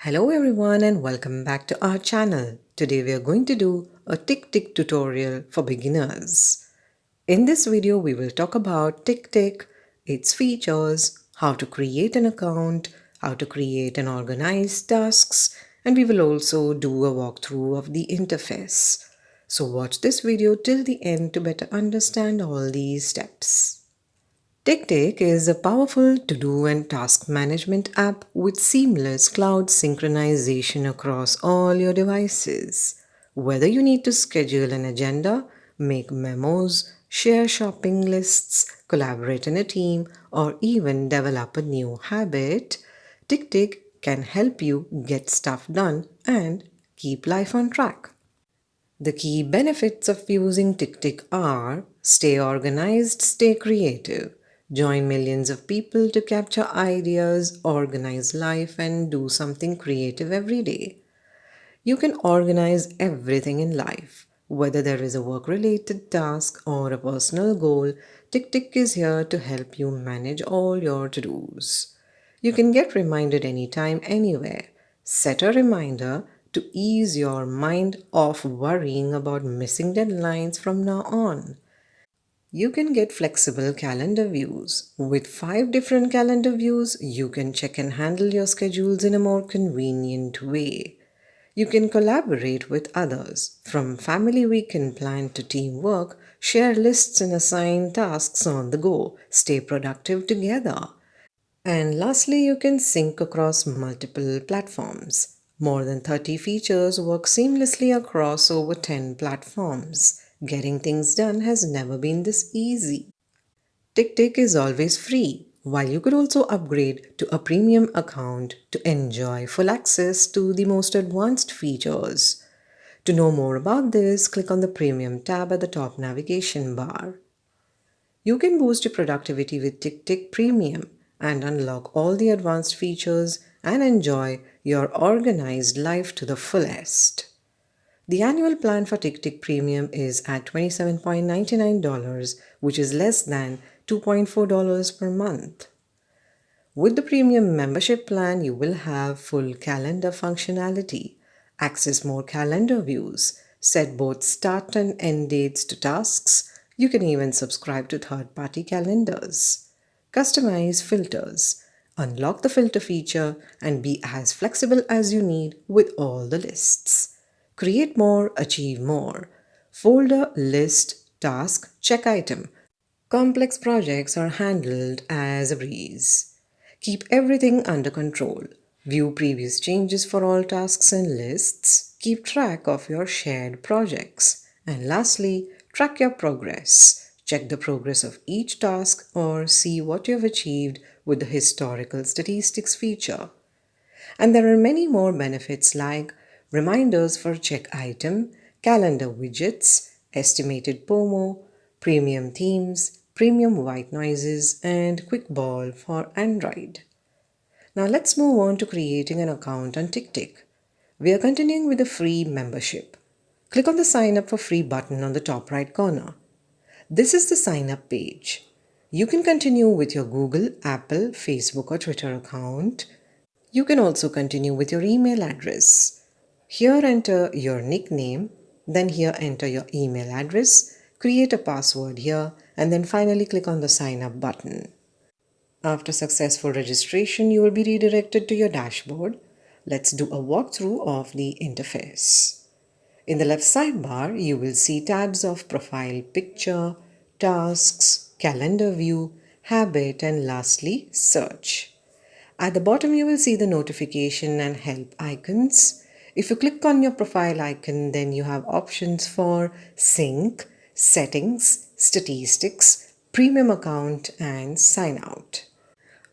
Hello everyone and welcome back to our channel. Today we are going to do a tick tutorial for beginners. In this video we will talk about TickTick, its features, how to create an account, how to create and organize tasks, and we will also do a walkthrough of the interface. So watch this video till the end to better understand all these steps. TickTick is a powerful to-do and task management app with seamless cloud synchronization across all your devices. Whether you need to schedule an agenda, make memos, share shopping lists, collaborate in a team, or even develop a new habit, TickTick can help you get stuff done and keep life on track. The key benefits of using TickTick are stay organized, stay creative, join millions of people to capture ideas, organize life, and do something creative every day. You can organize everything in life. Whether there is a work related task or a personal goal, TickTick is here to help you manage all your to dos. You can get reminded anytime, anywhere. Set a reminder to ease your mind of worrying about missing deadlines from now on. You can get flexible calendar views. With 5 different calendar views, you can check and handle your schedules in a more convenient way. You can collaborate with others. From family weekend plan to teamwork, share lists and assign tasks on the go. Stay productive together. And lastly, you can sync across multiple platforms. More than 30 features work seamlessly across over 10 platforms. Getting things done has never been this easy. TickTick is always free, while you could also upgrade to a premium account to enjoy full access to the most advanced features. To know more about this, click on the Premium tab at the top navigation bar. You can boost your productivity with TickTick Premium and unlock all the advanced features and enjoy your organized life to the fullest. The annual plan for TickTick Premium is at $27.99, which is less than $2.4 per month. With the premium membership plan, you will have full calendar functionality, access more calendar views, set both start and end dates to tasks. You can even subscribe to third-party calendars, customize filters, unlock the filter feature, and be as flexible as you need with all the lists. Create more, achieve more. Folder, list, task, check item. Complex projects are handled as a breeze. Keep everything under control. View previous changes for all tasks and lists. Keep track of your shared projects. And lastly, track your progress. Check the progress of each task or see what you have achieved with the historical statistics feature. And there are many more benefits like reminders for check item, calendar widgets, estimated POMO, premium themes, premium white noises, and quick ball for Android. Now let's move on to creating an account on TickTick. We are continuing with the free membership. Click on the sign up for free button on the top right corner. This is the sign up page. You can continue with your Google, Apple, Facebook, or Twitter account. You can also continue with your email address. Here enter your nickname, then here enter your email address, create a password here, and then finally click on the sign up button. After successful registration, you will be redirected to your dashboard. Let's do a walkthrough of the interface. In the left sidebar, you will see tabs of Profile Picture, Tasks, Calendar View, Habit, and lastly, Search. At the bottom, you will see the notification and help icons. If you click on your profile icon, then you have options for sync, settings, statistics, premium account, and sign out.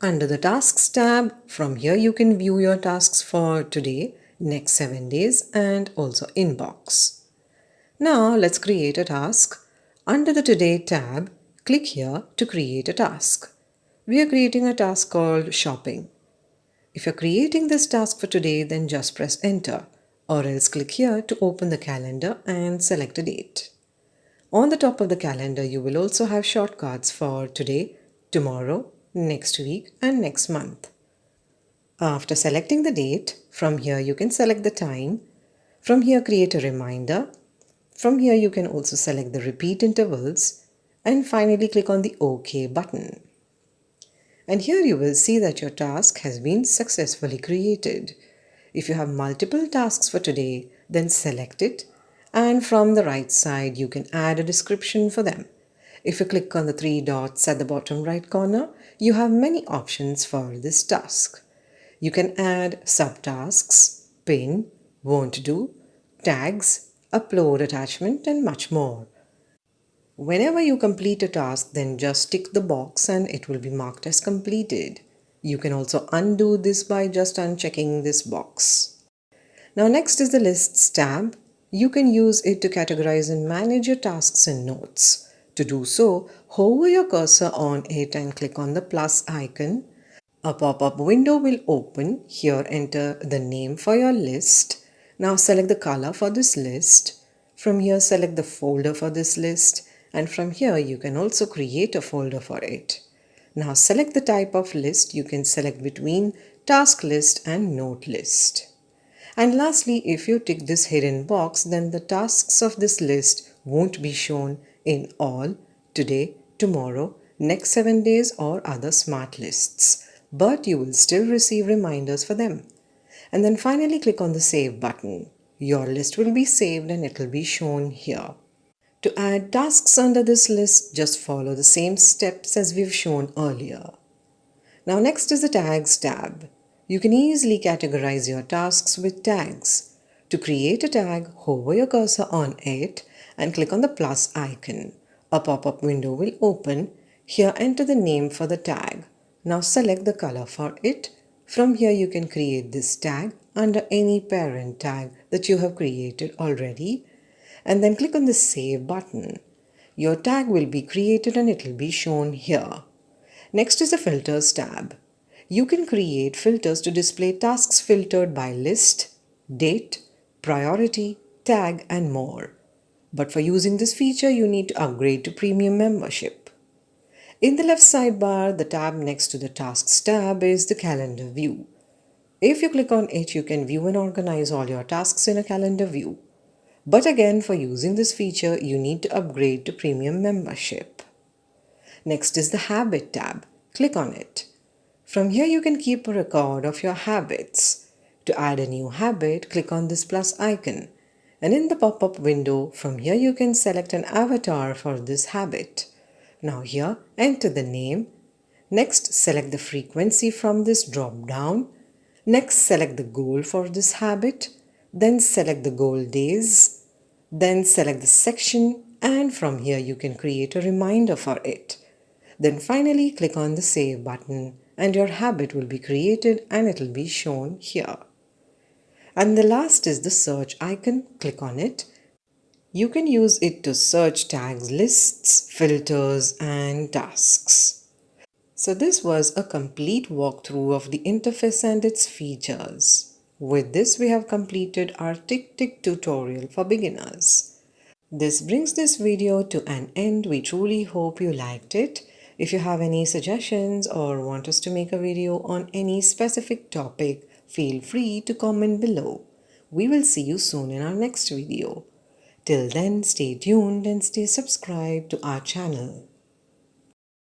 Under the tasks tab, from here you can view your tasks for today, next 7 days, and also inbox. Now let's create a task. Under the Today tab, click here to create a task. We are creating a task called Shopping. If you're creating this task for today, then just press enter, or else click here to open the calendar and select a date. On the top of the calendar, you will also have shortcuts for today, tomorrow, next week, and next month. After selecting the date, from here you can select the time. From here create a reminder. From here you can also select the repeat intervals and finally click on the OK button. And here you will see that your task has been successfully created. If you have multiple tasks for today, then select it, and from the right side you can add a description for them. If you click on the three dots at the bottom right corner, you have many options for this task. You can add subtasks, pin, won't do, tags, upload attachment, and much more. Whenever you complete a task, then just tick the box and it will be marked as completed. You can also undo this by just unchecking this box. Now next is the Lists tab. You can use it to categorize and manage your tasks in Notes. To do so, hover your cursor on it and click on the plus icon. A pop-up window will open. Here enter the name for your list. Now select the color for this list. From here select the folder for this list, and from here you can also create a folder for it. Now select the type of list. You can select between task list and note list. And lastly, if you tick this hidden box, then the tasks of this list won't be shown in all, today, tomorrow, next 7 days or other smart lists, but you will still receive reminders for them. And then finally click on the save button. Your list will be saved and it will be shown here. To add tasks under this list, just follow the same steps as we've shown earlier. Now next is the Tags tab. You can easily categorize your tasks with tags. To create a tag, hover your cursor on it and click on the plus icon. A pop-up window will open. Here enter the name for the tag. Now select the color for it. From here you can create this tag under any parent tag that you have created already, and then click on the Save button. Your tag will be created and it will be shown here. Next is the Filters tab. You can create filters to display tasks filtered by list, date, priority, tag, and more. But for using this feature, you need to upgrade to premium membership. In the left sidebar, the tab next to the Tasks tab is the Calendar view. If you click on it, you can view and organize all your tasks in a calendar view. But again, for using this feature, you need to upgrade to premium membership. Next is the Habit tab. Click on it. From here you can keep a record of your habits. To add a new habit, click on this plus icon. And in the pop-up window, from here you can select an avatar for this habit. Now here, enter the name. Next, select the frequency from this drop-down. Next, select the goal for this habit. Then select the goal days. Then select the section, and from here you can create a reminder for it. Then finally click on the Save button and your habit will be created and it will be shown here. And the last is the search icon. Click on it. You can use it to search tags, lists, filters, and tasks. So this was a complete walkthrough of the interface and its features. With this, we have completed our Tick tutorial for beginners. This brings this video to an end. We truly hope you liked it. If you have any suggestions or want us to make a video on any specific topic, feel free to comment below. We will see you soon in our next video. Till then, stay tuned and stay subscribed to our channel.